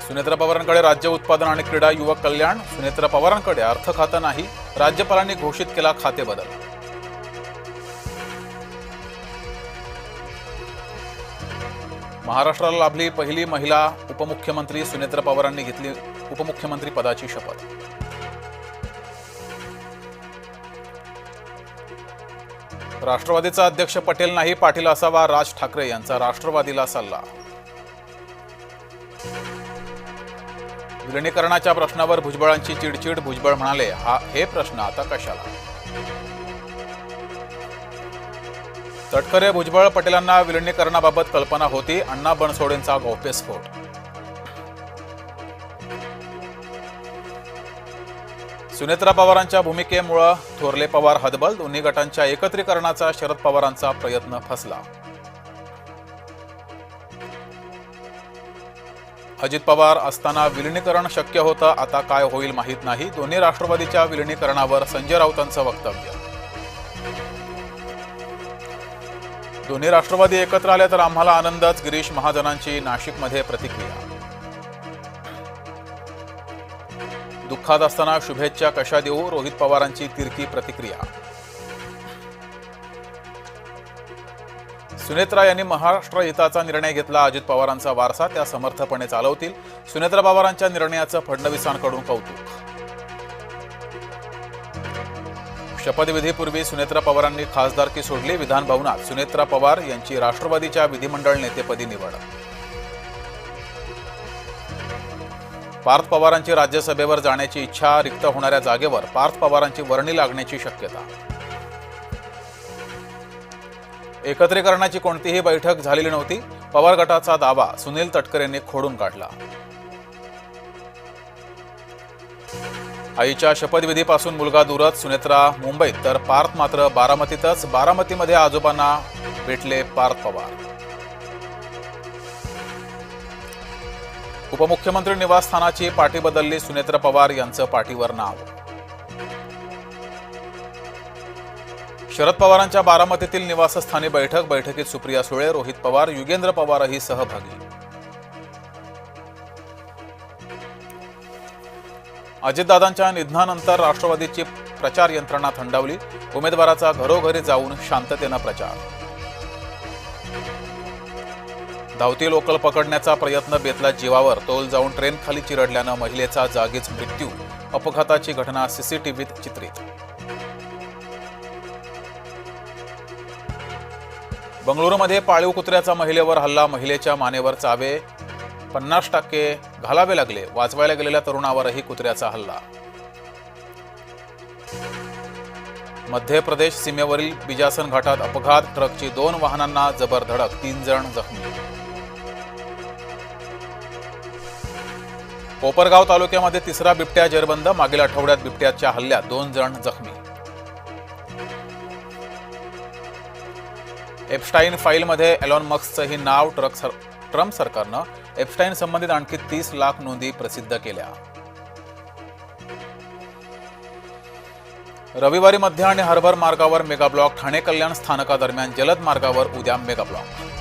सुनेत्रा पवारांकडे राज्य उत्पादन आणि क्रीडा युवक कल्याण. सुनेत्रा पवारांकडे अर्थ खातं नाही. राज्यपालांनी घोषित केला खाते बदल. महाराष्ट्राला लाभली पहिली महिला उपमुख्यमंत्री. सुनेत्रा पवारांनी घेतली उपमुख्यमंत्री पदाची शपथ. राष्ट्रवादीचा अध्यक्ष पटेल नाही पाटील असावा. राज ठाकरे यांचा राष्ट्रवादीला सल्ला. विलिनीकरणाच्या प्रश्नावर भुजबळांची चिडचिड. भुजबळ म्हणाले, हे प्रश्न आता कशाला. तटकरे भुजबळ पटेलांना विलिनीकरणाबाबत कल्पना होती. अण्णा बनसोडेंचा गौप्यस्फोट. सुनेत्रा पवारांच्या भूमिकेमुळे थोरले पवार हतबल. दोन्ही गटांच्या एकत्रीकरणाचा शरद पवारांचा प्रयत्न फसला. अजित पवार असताना विलिनीकरण शक्य होतं, आता काय होईल माहीत नाही. दोन्ही राष्ट्रवादीच्या विलिनीकरणावर संजय राऊतांचं वक्तव्य. दोन्ही राष्ट्रवादी एकत्र आले तर आम्हाला आनंदच. गिरीश महाजनांची नाशिकमध्ये प्रतिक्रिया. दुःखात असताना शुभेच्छा कशा देऊ. रोहित पवारांची तिरकी प्रतिक्रिया. सुनेत्रा यांनी महाराष्ट्र हिताचा निर्णय घेतला. अजित पवारांचा वारसा त्या समर्थपणे चालवतील. सुनेत्रा पवारांच्या निर्णयाचं फडणवीसांकडून कौतुक. शपथविधीपूर्वी सुनेत्रा पवारांनी खासदारकी सोडली. विधान भवनात सुनेत्रा पवार यांची राष्ट्रवादीच्या विधिमंडळ नेतेपदी निवड. पार्थ पवारांची राज्यसभेवर जाण्याची इच्छा. रिक्त होणाऱ्या जागेवर पार्थ पवारांची वर्णी लागण्याची शक्यता. एकत्रीकरणाची कोणतीही बैठक झालेली नव्हती. पवार गटाचा दावा सुनील तटकरेंनी खोडून काढला. आईच्या शपथविधीपासून मुलगा दूरच. सुनेत्रा मुंबईत तर पार्थ मात्र बारामतीतच. बारामतीमध्ये आजोबांना भेटले पार्थ पवार. उपमुख्यमंत्री निवासस्थानाची पाटी बदलली. सुनेत्रा पवार यांचं पाटीवर नाव. शरद पवारांच्या बारामतीतील निवासस्थानी बैठक. बैठकीत सुप्रिया सुळे, रोहित पवार, युगेंद्र पवारही सहभागी. अजितदादांच्या निधनानंतर राष्ट्रवादीची प्रचार यंत्रणा थंडावली. उमेदवाराचा घरोघरी जाऊन शांततेनं प्रचार. धावती लोकल पकडण्याचा प्रयत्न बेतला जीवावर. तोल जाऊन ट्रेन खाली चिरडल्यानं महिलेचा जागीच मृत्यू. अपघाताची घटना सीसीटीव्हीत चित्रित. बंगळुरूमध्ये पाळीव कुत्र्याचा महिलेवर हल्ला. महिलेच्या मानेवर चावे. 50% घालावे लागले. वाचवायला गेलेल्या तरुणावरही कुत्र्याचा हल्ला. मध्य प्रदेश सीमेवरील बिजासन घाटात अपघात. ट्रकची 2 वाहनांना जबर धडक. 3 जण जखमी. कोपरगाव तालुक्यामध्ये तिसरा बिबट्या जेरबंद. मागील आठवड्यात बिबट्याच्या हल्ल्यात 2 जण जखमी. एप्स्टाईन फाईलमध्ये एलॉन मस्कचंही नाव. ट्रम्प सरकारनं एप्स्टाईन संबंधित आणखी 30 लाख नोंदी प्रसिद्ध केल्या. रविवारी मध्य आणि हार्बर मार्गावर मेगाब्लॉक. ठाणे कल्याण स्थानकादरम्यान जलद मार्गावर उद्या मेगाब्लॉक.